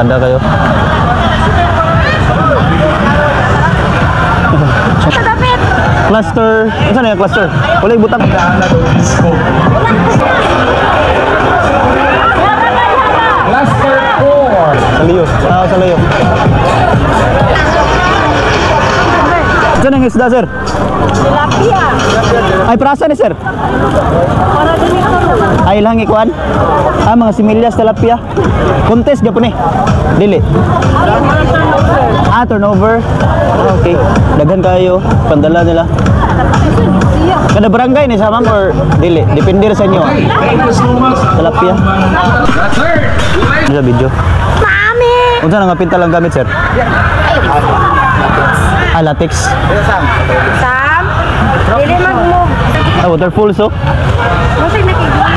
Tanda kayo. Cluster. Saan na yung cluster? Wala yung butang. Cluster 4. Sa liyo. Sa liyo. Saan ang isda, sir? Tilapia. Ay, prasa ni sir. Ay, lang ikuan. Mga similyas tilapia. Contest gapon eh. Dili. Turnover. Okay. Daghan kayo. Pandala nila. Kada barangay ni sa ma'am or dili? Depende sa inyo. Thank you so much. Tilapia. The third. Sa video. Mami! Unsa nga pinta lang gamit, sir? Latex. Sam? Dili mag-move. Waterfall so? Masig nakigula.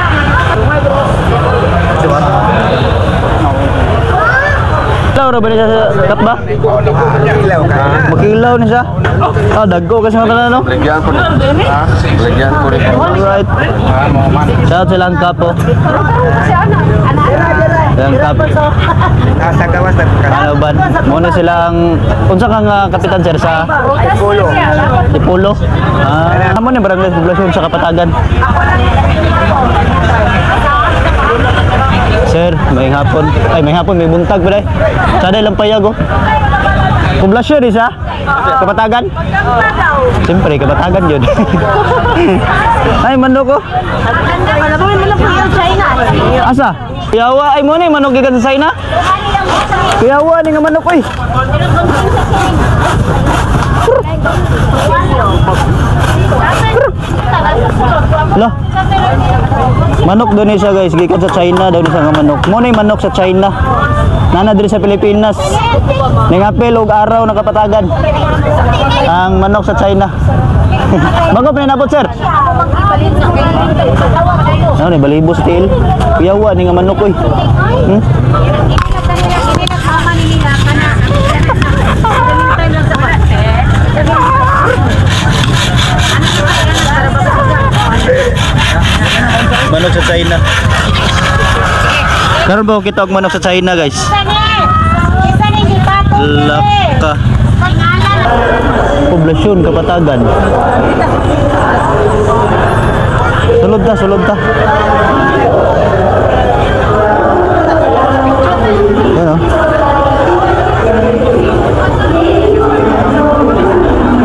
Ilaw ba niya sa cup ba? Makilaw na siya. Dagko kasi nga pala, no? Lagyan ko rin. Lagyan ko rin. Alright. Shout out silang cup, oh. Silang cup. Nasa gawas na Ano ba? Muna silang... Unsa kang kapitan, sir, sa... Polo. Ipolo? Amo na barangay poblasyon sa Kapatagan. Sir, may hapon. Ay, may hapon, may buntag ba dahil? Sada ilang payag, oh. Poblasyon eh siya? Kapatagan? Siyempre, Kapatagan yun. Ay, manok, oh. Asa? Kuyawa, ay mo na, manok gikan sa China? Kuyawa, ni nga manok, oy. Lah. Manok doon siya, guys, gikan sa China daw siya nga manok. Mo na manok sa China. Nana diri sa Pilipinas. Ningapil og araw na Kapatagan. Ang manok sa China. Bago pinabot, sir. Ano ni balibo sa tiil. Kuyawa ni nga manok, oy. Manok sa China. Karon ba kita og manok sa China, guys? Laka. Poblasyon Kapatagan. Sulod ta. Ano?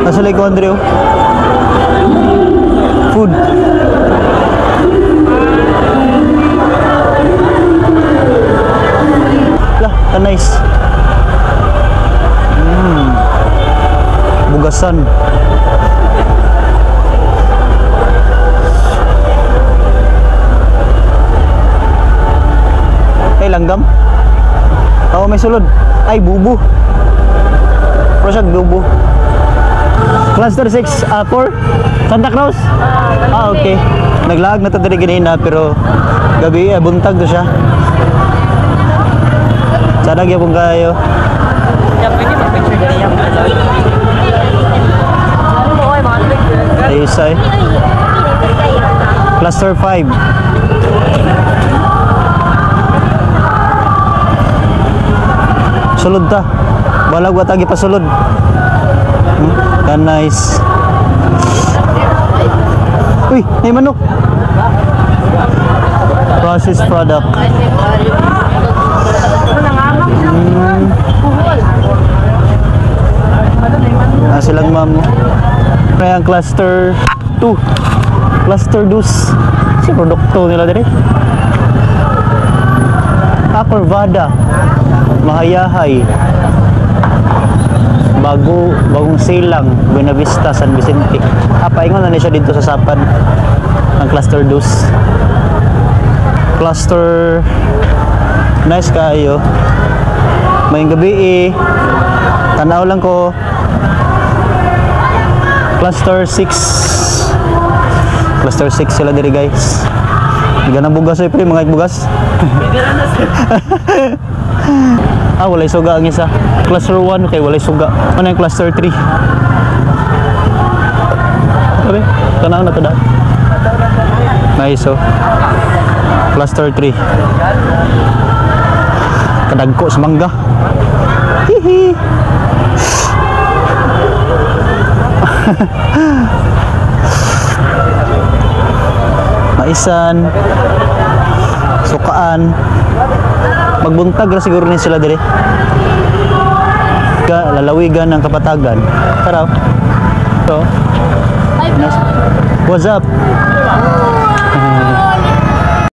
Asa lay ko, Andrew? Food. Nice. Bugasan. Ay, langgam. May sulod. Ay, bubu. Prosag bubu. Cluster 6, 4. Santa Cruz? Okay. Naglag na ito dali ganina pero gabi, buntag to siya. Sana gyapon kayo. Isay. Cluster 5. Sulod ta. Balag wa tagi pasulod. Nice. Uy, may manok. Processed product. Silang ma'am. May ang cluster 2. Cluster 2. Si produkto nila dire. Acorvada. Mahayahay. Bagong Silang, Buena Vista, San Vicente. Paingon na siya dito sa Sapan. Ang cluster 2. Cluster nice kayo. Mayong gabi tanaw lang ko. Cluster 6. Cluster 6 sila diri, guys. Ganang bugas ay pre, mga bugas. Walay suga ang isa. Cluster 1 okay, walay suga. Ano yung cluster 3? Sabi, tanaw na to da. Nice, oh. Cluster 3. Kadagko sa mangga. Hihi. Maisan, sukaan. Magbuntag ra siguro ni sila dire. Lalawigan ng Kapatagan. Tara. So, what's up?